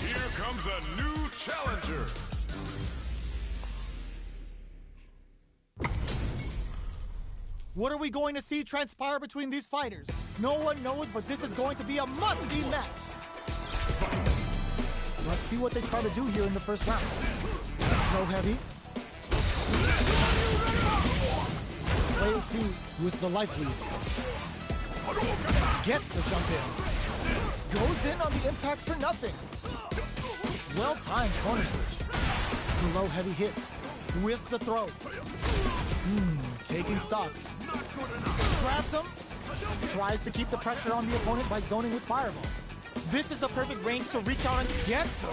Here comes a new challenger. What are we going to see transpire between these fighters? No one knows, but this is going to be a must-see match. Let's see what they try to do here in the first round. Low heavy. Player 2 with the life lead. Gets the jump in. Goes in on the impact for nothing. Well-timed corner switch. The low heavy hits. Whiffs the throw. Taking stock. Grabs him. Tries to keep the pressure on the opponent by zoning with fireballs. This is the perfect range to reach out and get some.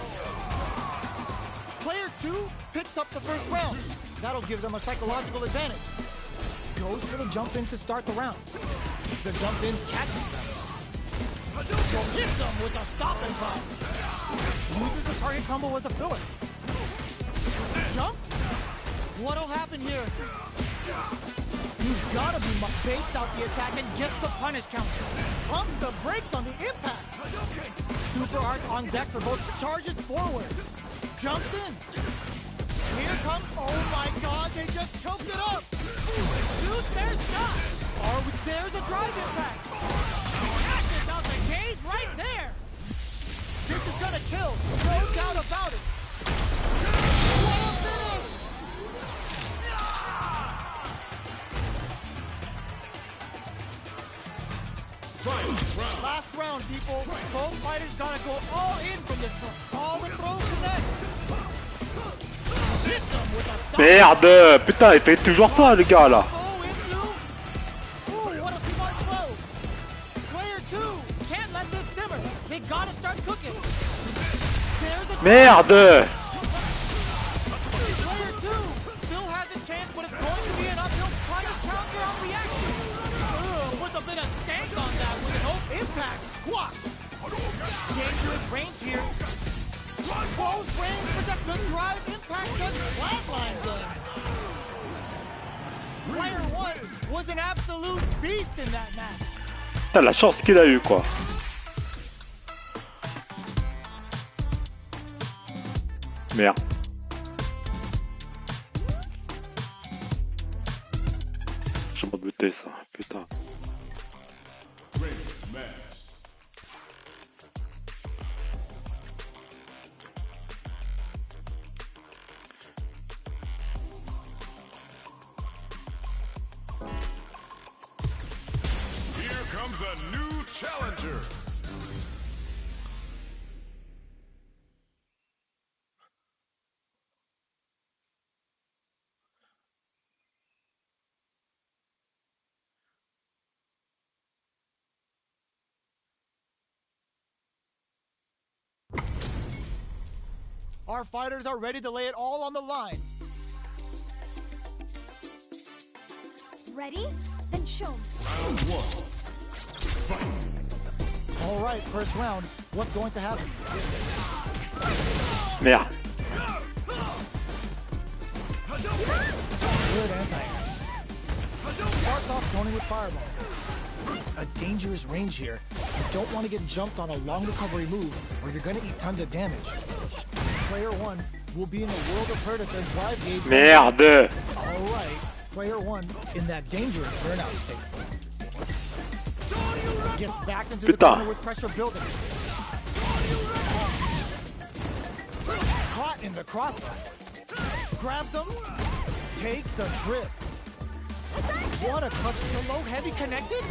Player 2 picks up the first round. That'll give them a psychological advantage. Goes for the jump in to start the round. The jump in catches them. Hits them with a stop and pop. Uses the target combo as a filler. Jumps? What'll happen here? He's gotta be baits out the attack and gets the punish counter. Pumps the brakes on the impact. Super art on deck for both charges forward. Jumps in. Here comes, oh my god, they just choked it up. Shoots their shot. There's a drive impact. Catches out the cage right there. This is gonna kill, no doubt about it. What a finish. Last round, people. Both fighters gotta go all in from this point. All the throw connects. Hits them with a stop. Merde, putain, il fait toujours ça, le gars là. Ooh, what a smart throw. Player 2 can't let this simmer. They gotta start cooking. There's a Merde. Player 2 still has a chance, but it's going to be an uphill punish counter on reaction. With a bit of stank on that with an impact squash. Dangerous range here. Close range for the good drive impact just flatlines them. Player 1 was an absolute beast in that match. Putain, la chance qu'il a eu quoi. Merde. Je m'en doutais ça, putain. Here comes a new challenger. Our fighters are ready to lay it all on the line. Ready? Then show me. Round 1. Fight. All right, first round. What's going to happen? Merde. Good anti-air. Starts off zoning with fireballs. A dangerous range here. You don't want to get jumped on a long recovery move, or you're going to eat tons of damage. Player 1 will be in a world of hurt at their drive gauge. Merde. All right, player 1 in that dangerous burnout state. Gets backed into the corner with pressure building. Caught in the crossline. Grabs him. Takes a trip. What a touch. The low heavy connected.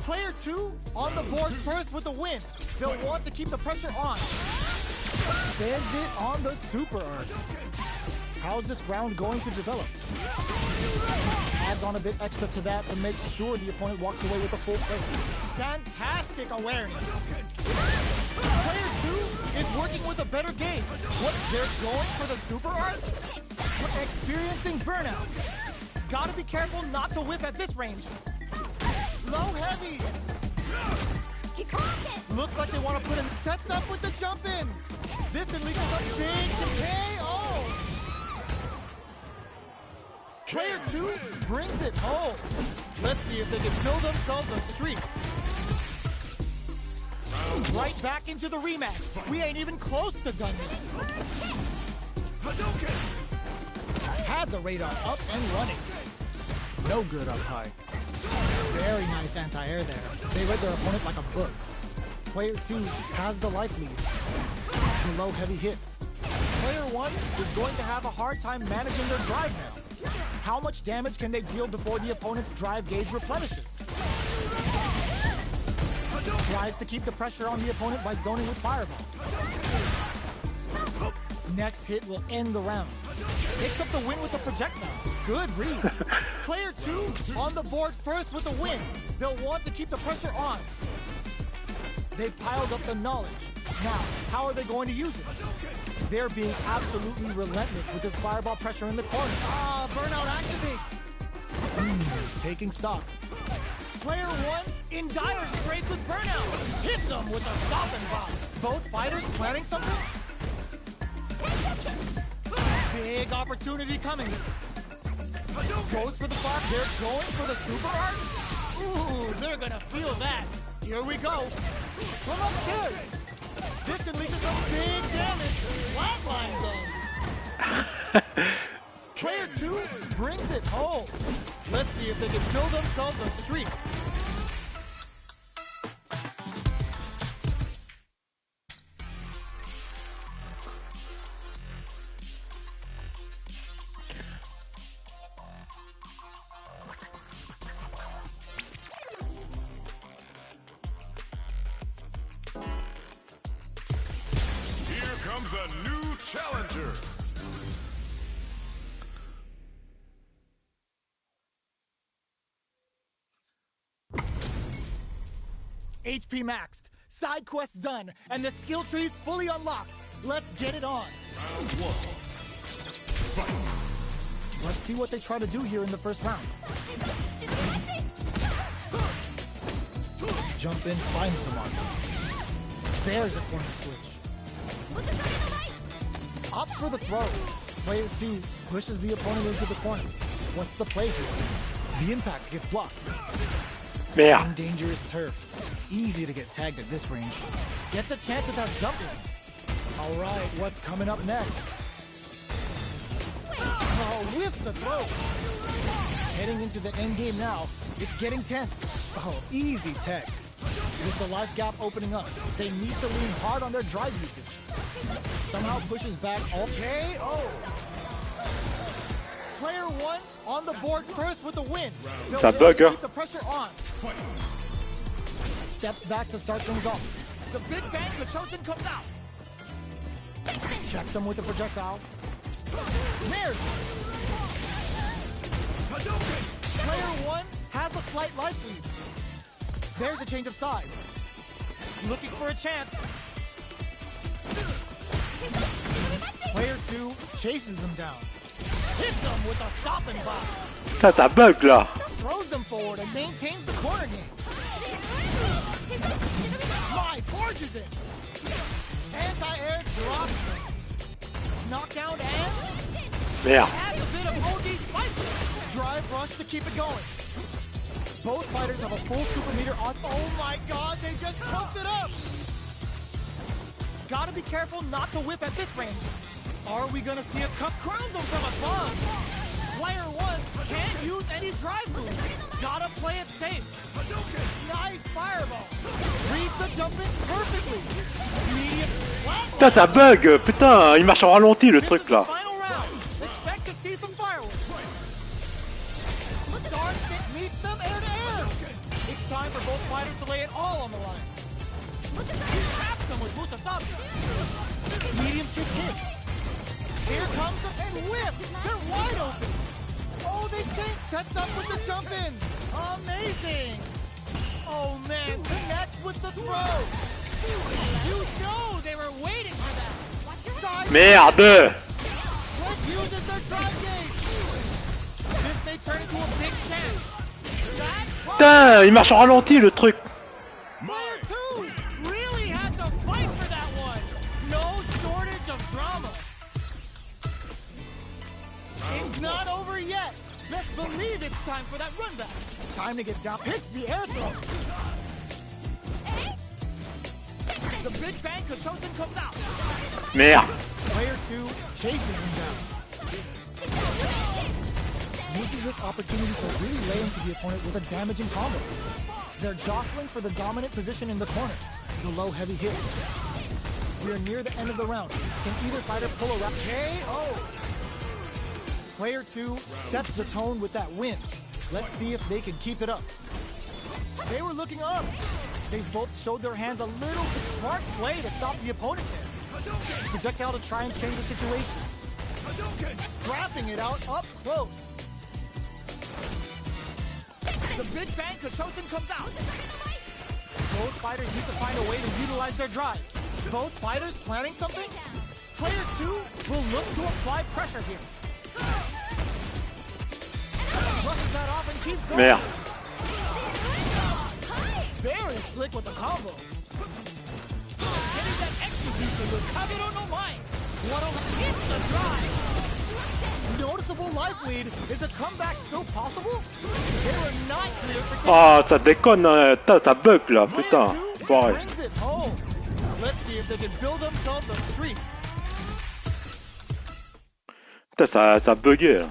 Player 2 on the board first with the win. They'll want to keep the pressure on. Sends it on the super arc. How's this round going to develop? Adds on a bit extra to that to make sure the opponent walks away with a full plate. Fantastic awareness. Player 2 is working with a better game. What, they're going for the super arc? Experiencing burnout. Gotta be careful not to whiff at this range. Low heavy. He caught it. Looks like they want to put him. Sets up with the jump in. This can lead to some big KO. Player 2 brings it home. Let's see if they can build themselves a streak. Right back into the rematch. We ain't even close to done yet. Had the radar up and running. No good up high. Very nice anti-air there. They read their opponent like a book. Player 2 has the life lead. Below heavy hits. Player 1 is going to have a hard time managing their drive now. How much damage can they deal before the opponent's drive gauge replenishes? Tries to keep the pressure on the opponent by zoning with fireballs. Next hit will end the round. Picks up the win with a projectile. Good read. Player 2 on the board first with the win. They'll want to keep the pressure on. They've piled up the knowledge. Now, how are they going to use it? They're being absolutely relentless with this fireball pressure in the corner. Burnout activates. Taking stock. Player 1 in dire straits with burnout. Hits him with a stop and bomb. Both fighters planning something? Big opportunity coming. Goes for the block. They're going for the super art. Ooh, they're gonna feel that. Here we go. From upstairs. This can lead to some big damage. Flatline zone. Player 2 brings it home. Let's see if they can build themselves a streak. Here comes a new challenger. HP maxed, side quests done, and the skill tree's fully unlocked. Let's get it on. Round 1. Fight. Let's see what they try to do here in the first round. Jump in, finds the mark. There's a corner switch. Opts for the throw. Player 2 pushes the opponent into the corner. What's the play here? The impact gets blocked. Merde. On dangerous turf. Easy to get tagged at this range. Gets a chance without jumping. All right, what's coming up next? Oh, whiffs the throw. Heading into the end game now. It's getting tense. Oh, easy tech. With the life gap opening up, they need to lean hard on their drive usage. Somehow pushes back. Okay, oh. Player 1 on the board first with the win. C'est un bug, hein. Keep the pressure on. Steps back to start things off. The big bang, the chosen comes out. Checks him with the projectile. Snares. Player 1 has a slight life lead. There's a change of sides. Looking for a chance. Player 2 chases them down. Hits them with a stop and bomb. Putain, ça bug là. Throws them forward and maintains the corner game. My forges it. Anti-air drops him. Knockdown and Merde. adds a bit of OD spice. Drive rush to keep it going. Both fighters have a full super meter on. Oh my god, they just choked it up. Gotta be careful not to whip at this range. Are we gonna see a cup crowns them from above? Player 1 can't use any drive moves. Gotta play it safe. Nice fireball. Reads the jump in perfectly. Immediate flat. Putain, ça bug. Putain, il marche en ralenti le truc là. Final round. Expect to see some fireworks. Star stick meets them air to air. It's time for both fighters to lay it all on the line. He traps them with Musasabi. Medium kick hits. Here comes the and whips. They're wide open. Oh, they changed. Sets up with the jump in. Amazing. Oh man, connects with the throw. You know they were waiting for that. Side Merde. Red uses their drive gauge. This may turn into a big chance. That Putain, il marche en ralenti le truc. Player 2 really had to fight for that one. No shortage And it's time for that run back. Time to get down. Hits the air throw. The Big Bang Kachoshin comes out. Merde. Player 2 chases him down. Uses this opportunity to really lay into the opponent with a damaging combo. They're jostling for the dominant position in the corner. The low heavy hit. We are near the end of the round. Can either fighter pull a wrap? KO! Player 2 sets the tone with that win. Let's see if they can keep it up. They were looking up. They both showed their hands a little smart play to stop the opponent there. Projectile to try and change the situation. Scrapping it out up close. The Big Bang Kachoshin comes out. Both fighters need to find a way to utilize their drive. Both fighters planning something? Player 2 will look to apply pressure here. Brushes that off and keeps going. Merde. Very slick with the combo. Getting that extra juice with Kagero no Mai. What'll hit the drive? Noticeable life lead. Is a comeback still possible? They were not clear for Ah, ça déconne, ça bug là, putain. Pareil. brings it home. Let's see if they can build themselves a streak. Putain, ça buguait là.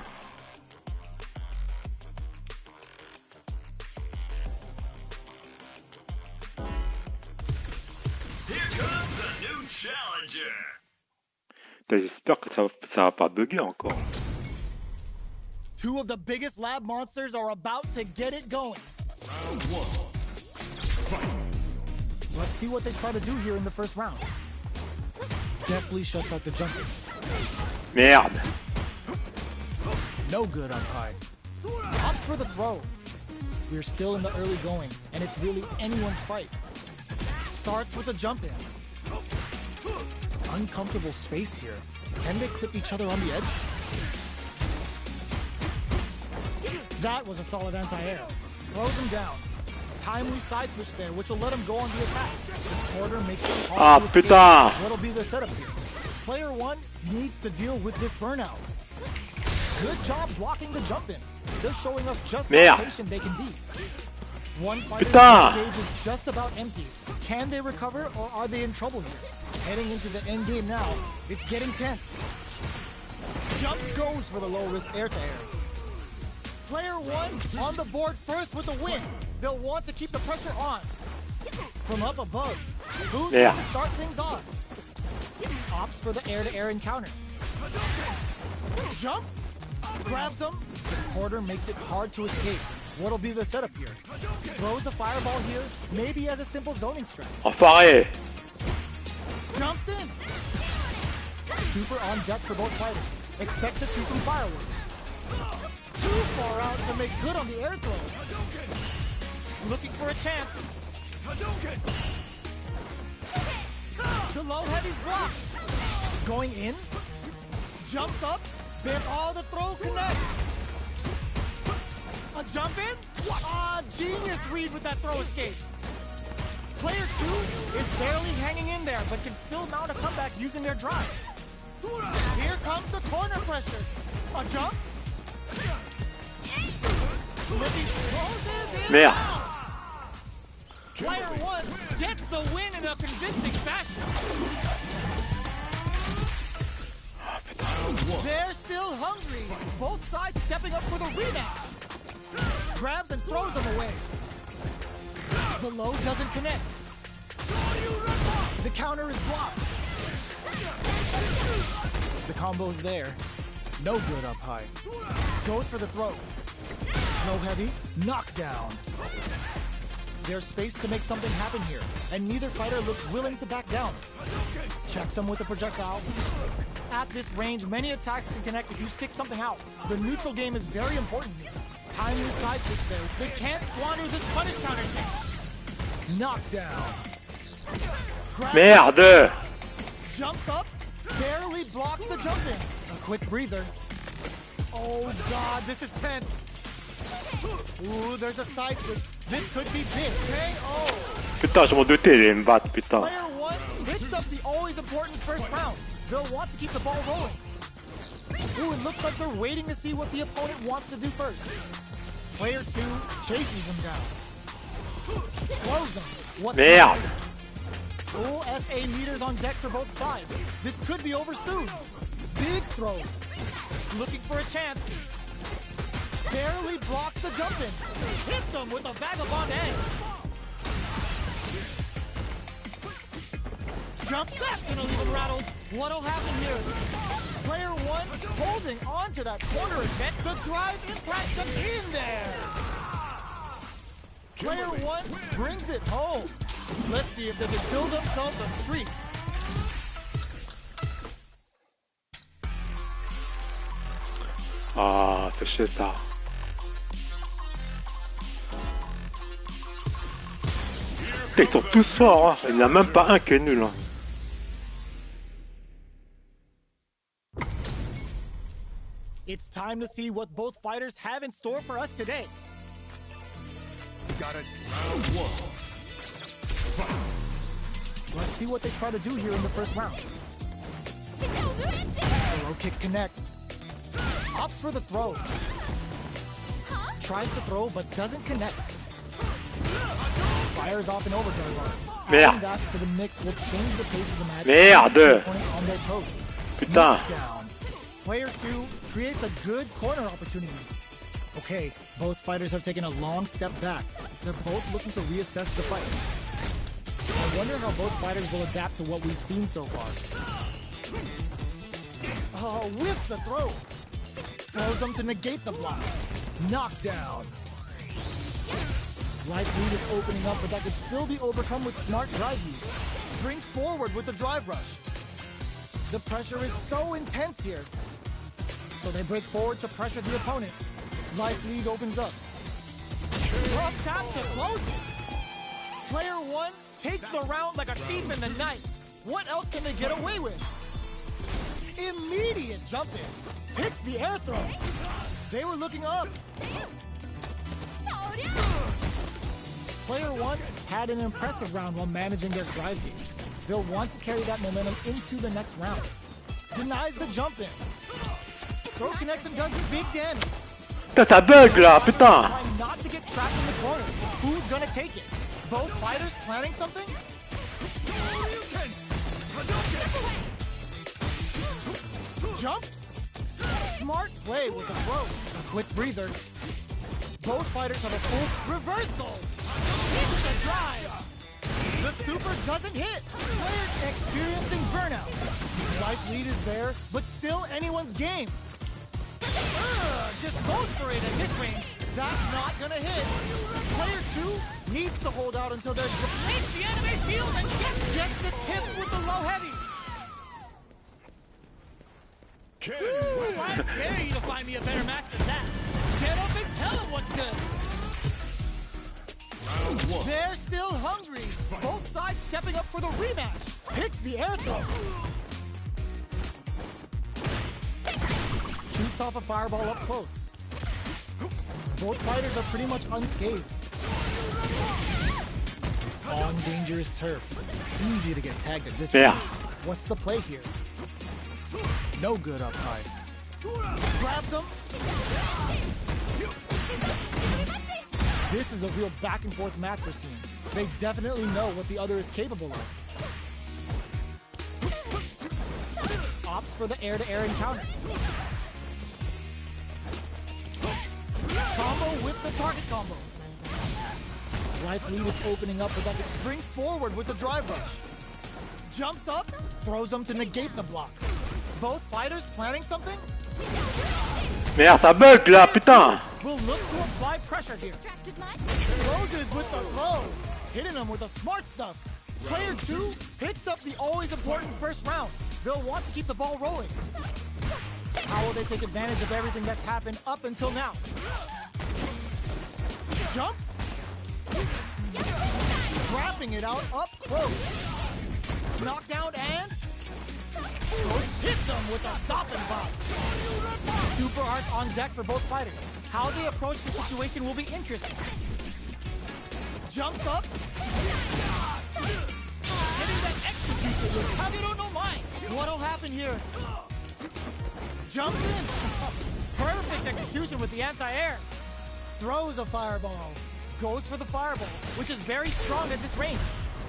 Here comes a new challenger. Putain, j'espère que ça va pas bugger encore. Two of the biggest lab monsters are about to get it going. Round 1. Fight. Let's see what they try to do here in the first round. Deftly shuts out the jumper. Merde. No good up high. Opts for the throw. We're still in the early going, and it's really anyone's fight. Starts with a jump in. Uncomfortable space here. Can they clip each other on the edge? That was a solid anti-air. Throws him down. Timely side switch there, which will let him go on the attack. Quarter makes it hard Ah, to escape. putain. What'll be the setup here? Player 1 needs to deal with this burnout. Good job blocking the jump in. They're showing us just Merde. how patient they can be. One fighter's Putain. gauge is just about empty. Can they recover or are they in trouble here? Heading into the end game now, it's getting tense. Jump goes for the low risk air to air. Player 1 on the board first with the win. They'll want to keep the pressure on. From up above, who's Yeah. going to start things off? Opts for the air-to-air encounter. Jumps, grabs him. The quarter makes it hard to escape. What'll be the setup here? Throws a fireball here, maybe as a simple zoning strat. Enfoiré. Jumps in. Super on deck for both fighters. Expect to see some fireworks. Too far out to make good on the air throw. Looking for a chance. The low heavy's blocked. Going in. Jumps up. Then all the throw connects. A jump in? Ah, genius read with that throw escape. Player 2 is barely hanging in there, but can still mount a comeback using their drive. Here comes the corner pressure. A jump. Merde. Player 1 gets the win in a convincing fashion. They're still hungry. Both sides stepping up for the rematch. Grabs and throws them away. The low doesn't connect. The counter is blocked. The combo's there. No good up high. Goes for the throw. No heavy. Knockdown. There's space to make something happen here, and neither fighter looks willing to back down. Checks him with a projectile. At this range, many attacks can connect if you stick something out. The neutral game is very important here. Timely side switch there. They can't squander this punish counter chance. Knockdown. Merde. Jumps up, barely blocks the jump in. A quick breather. Oh god, this is tense. Ooh, there's a side switch. This could be big. KO. Putain, je m'en doutais, il allait me battre, putain. Player 1 picks up the always important first round. They'll want to keep the ball rolling. Ooh, it looks like they're waiting to see what the opponent wants to do first. Player 2 chases them down. Throws them. What's Merde. Full SA meters on deck for both sides. This could be over soon. Big throws. Looking for a chance. Barely blocks the jump in. Hits him with a vagabond edge. Jump, that's gonna leave him rattled. What'll happen here? Player 1 holding on to that corner event. The drive impacts them in there. Player 1 brings it home. Let's see if they can build themselves a streak. Ah, c'est chier ça. Ils sont tous forts, hein. Il n'y en a même pas un qui est nul. Hein. It's time to see what both fighters have in store for us today. Got it. Round 1. Let's see what they try to do here in the first round. Low kick connects. Opts for the throw. Tries to throw but doesn't connect. Fires off an overdrive. Adding that to the mix will change the pace of the match. Merde. On their toes. Putain. Player 2 creates a good corner opportunity. Okay, both fighters have taken a long step back. They're both looking to reassess the fight. I wonder how both fighters will adapt to what we've seen so far. Oh, whiffs the throw. Throws them to negate the block. Knockdown. Life lead is opening up, but that could still be overcome with smart drive use. Springs forward with the drive rush. The pressure is so intense here. So they break forward to pressure the opponent. Life lead opens up. Up tap to close it. Player 1 takes the round like a thief in the night. What else can they get away with? Immediate jump in. Hits the air throw. They were looking up. Player 1 had an impressive round while managing their drive gauge. They'll want to carry that momentum into the next round. Denies the jump in. Throw connects and does big damage. Putain, ça bug là, putain. Trying not to get trapped in the corner. Who's gonna take it? Both fighters planning something? Jumps? Smart play with the throw. A quick breather. Both fighters have a full reversal. Hits the drive. The super doesn't hit. Player experiencing burnout. Life lead is there, but still anyone's game. Just goes for it at this range. That's not gonna hit. Player 2 needs to hold out until there's replace the enemy shield and gets the tip with the low heavy. Ooh, I dare you to find me a better match than that. Get up and tell him what's good. They're still hungry. Both sides stepping up for the rematch. Picks the air throw. Shoots off a fireball up close. Both fighters are pretty much unscathed. On dangerous turf. Easy to get tagged at this point. What's the play here? No good up high. Grabs him. This is a real back and forth match we're seeing. They definitely know what the other is capable of. Opts for the air-to-air encounter. Combo with the target combo. Life lead is opening up, but that springs forward with the drive rush. Jumps up, throws them to negate the block. Both fighters planning something? Merde, ça bug là, putain. Will look to apply pressure here. Closes with the throw. Hitting him with the smart stuff. Player 2 picks up the always important first round. They'll want to keep the ball rolling. How will they take advantage of everything that's happened up until now? Jumps. Wrapping it out up close. Knockdown and hits him with a stop and pop. Super arts on deck for both fighters. How they approach the situation will be interesting. Jumps up. Getting that extra juice in with Kagero no Mai. What'll happen here? Jumps in. Perfect execution with the anti-air. Throws a fireball. Goes for the fireball, which is very strong at this range.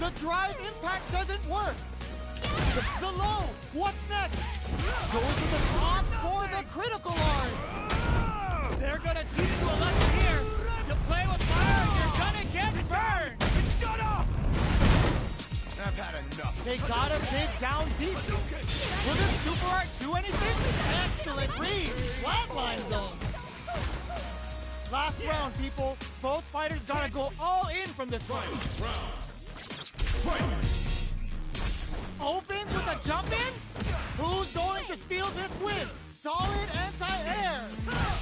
The drive impact doesn't work. The low. What's next? Goes to the top for the critical art. They're gonna teach you a lesson here. To play with fire, you're gonna get burned. Shut up! I've had enough. They gotta dig down deep. Will this super art do anything? Excellent read. Flatline zone. Last round, people. Both fighters gotta go all in from this fight. Opens with a jump in? Who's going to steal this win? Solid anti-air.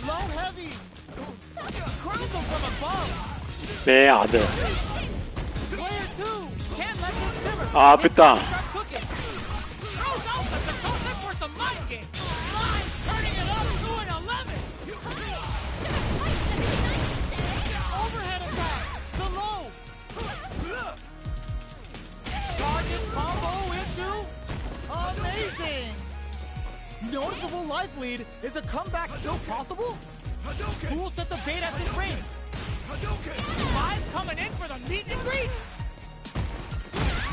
Low heavy. Crowns him from above. Merde. Player 2 can't let this simmer. Ah, putain. Start cooking. Throws out the controller for some mind game. Line turning it up to an 11. Overhead attack. The low. Target combo into amazing. Noticeable life lead. Is a comeback still possible? Who will set the bait at this range? Five's coming in for the meet and greet.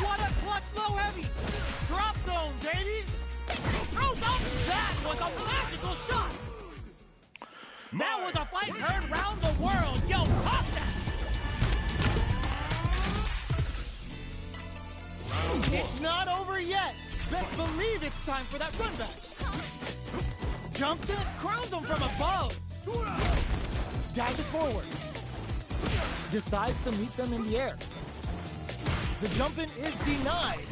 What a clutch low heavy. Drop zone, baby. Throws out. That was a magical shot. That was a fight heard round the world. Yo, pop that. It's not over yet. Best believe it's time for that run back. Jumps in, crowns him from above. Dashes forward. Decides to meet them in the air. The jump in is denied.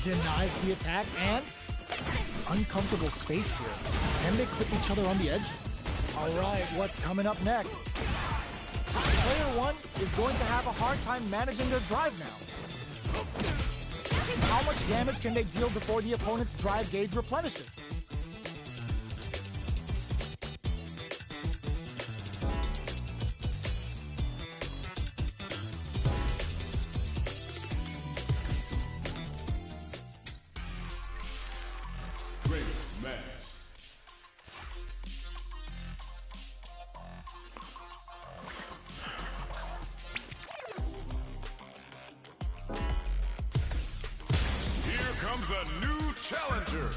Denies the attack and uncomfortable space here. Can they clip each other on the edge? All right, what's coming up next? Player 1 is going to have a hard time managing their drive now. How much damage can they deal before the opponent's drive gauge replenishes? Comes a new challenger.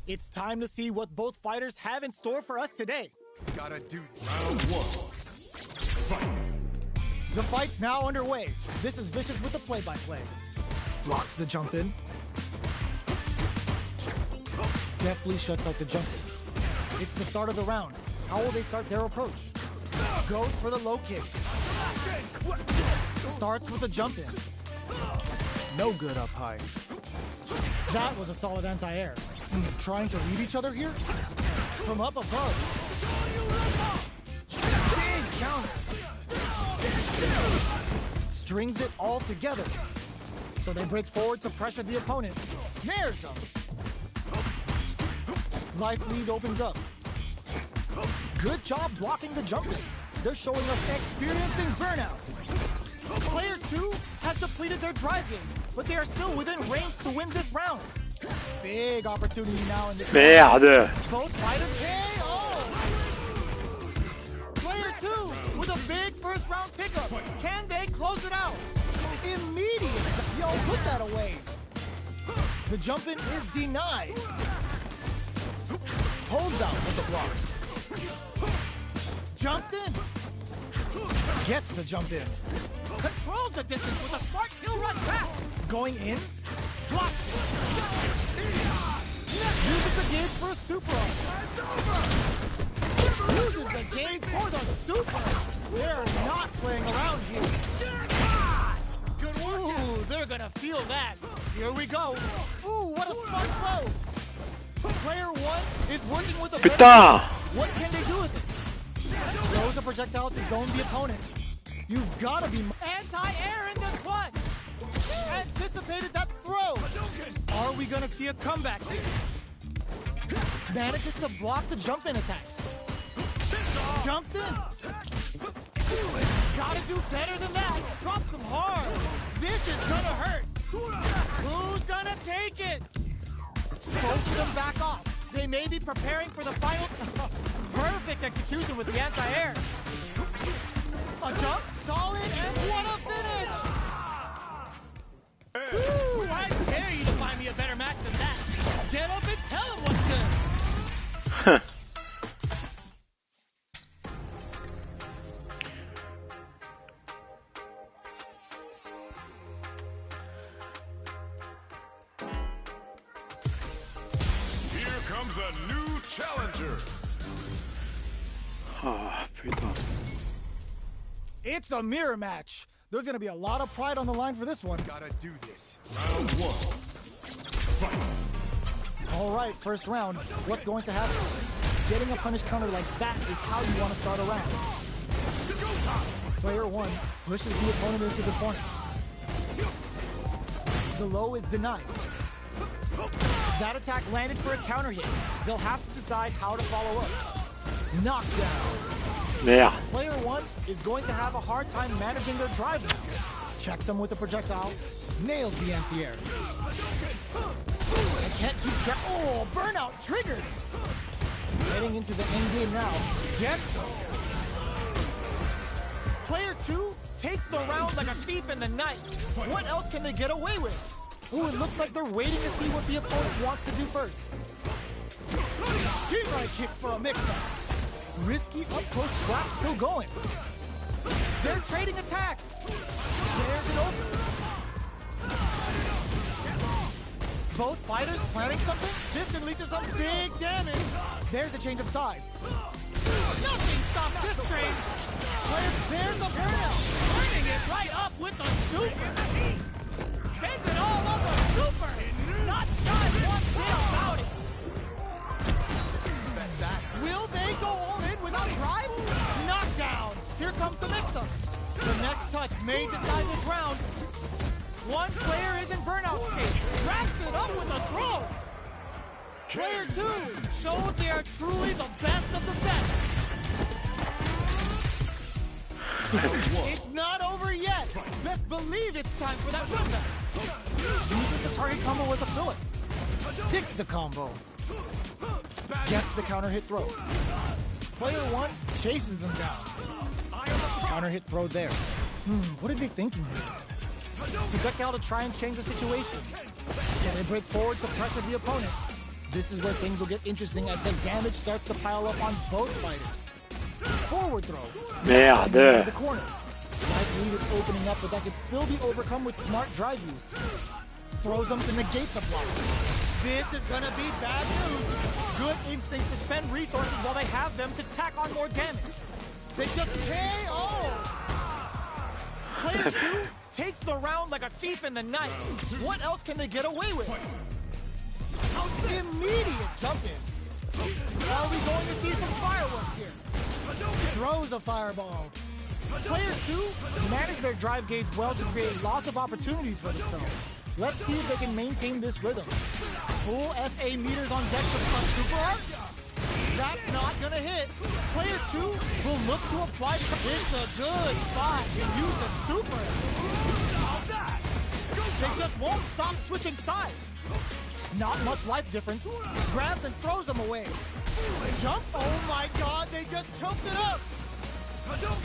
It's time to see what both fighters have in store for us today. Gotta do round 1. Fight. The fight's now underway. This is Vicious with the play-by-play. Blocks the jump in. Deftly shuts out the jump in. It's the start of the round. How will they start their approach? Goes for the low kick. Starts with a jump in. No good up high. That was a solid anti-air. Trying to read each other here? From up above. Big counter. Strings it all together. So they break forward to pressure the opponent. Snares them. Life lead opens up. Good job blocking the jump in. They're showing us experiencing burnout. Player 2 has depleted their drive game, but they are still within range to win this round. Big opportunity now in this round. Merde. Both fighters KO. Player 2 with a big first round pickup. Can they close it out? Immediate. Yo, put that away. The jump in is denied. Holds out with the block. Jumps in. Gets the jump in. Controls the distance with a smart kill rush back. Going in. Blocks it. Uses the gauge for a super art. Uses the gauge for the super. They're not playing around here. Good work. Ooh, they're gonna feel that. Here we go. Ooh, what a smart throw. Player 1 is working with a Putain. What can they do with it? Throws a projectile to zone the opponent. You've gotta be anti-air in the clutch. Anticipated that throw. Are we gonna see a comeback here? Manages to block the jump-in attack. Jumps in. Gotta do better than that. Drops him hard. This is gonna hurt. Who's gonna take it? them back off. They may be preparing for the final. Perfect execution with the anti-air. A jump, solid, and what a finish! Ooh, I dare you to find me a better match than that. Get up and tell him what's good. Here comes a new challenger. Ah, putain. It's a mirror match. There's gonna be a lot of pride on the line for this one. Gotta do this. Round one. Fight. All right, first round. What's going to happen? Getting a punish counter like that is how you want to start a round. Player one pushes the opponent into the corner. The low is denied. That attack landed for a counter hit. They'll have to decide how to follow up. Knockdown. Merde. Player one is going to have a hard time managing their drive now. Checks them with a projectile, nails the anti-air. I can't keep track. Oh, burnout triggered. Heading into the end game now. Gets them. Player two takes the round like a thief in the night. What else can they get away with? Ooh, it looks like they're waiting to see what the opponent wants to do first. G-right kick for a mix-up. Risky up-close scrap still going. They're trading attacks. There's an open. Both fighters planning something? This can lead to some big damage. There's a change of sides. Nothing stops this train. There's a burnout. Burning it right up with the super. Spends it all on the super. Not shy one bit about it. Will they go all in without drive? Knockdown. Here comes the mix-up. The next touch may decide this round. One player is in burnout state. Wraps it up with a throw. Player two showed they are truly the best of the best. It's not over yet. Best believe it's time for that runback. Uses the target combo as a filler. Sticks the combo. Gets the counter hit throw. Player one chases them down. Counter hit throw there. What are they thinking here? Projectile to try and change the situation. Can they break forward to pressure the opponent? This is where things will get interesting as the damage starts to pile up on both fighters. Forward throw. Merde. The corner. Life lead is opening up, but that could still be overcome with smart drive use. Throws them to negate the block. This is gonna be bad news. Good instincts to spend resources while they have them to tack on more damage. They just KO. Player two takes the round like a thief in the night. What else can they get away with? Immediate jump in. Are we going to see some fireworks here? Throws a fireball. Player two managed their drive gauge well to create lots of opportunities for themselves. Let's see if they can maintain this rhythm. Full SA meters on deck for front super art. That's not gonna hit. Player two will look to apply. It's a good spot to use the super. They just won't stop switching sides. Not much life difference. Grabs and throws them away. Jump. Oh my god, they just choked it up.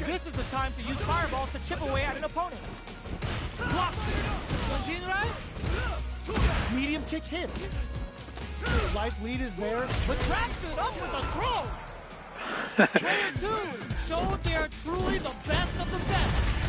This is the time to use fireballs to chip away at an opponent. Blocks it. Medium kick hit. Life lead is there, but wraps it up with a throw. Player two showed they are truly the best of the best.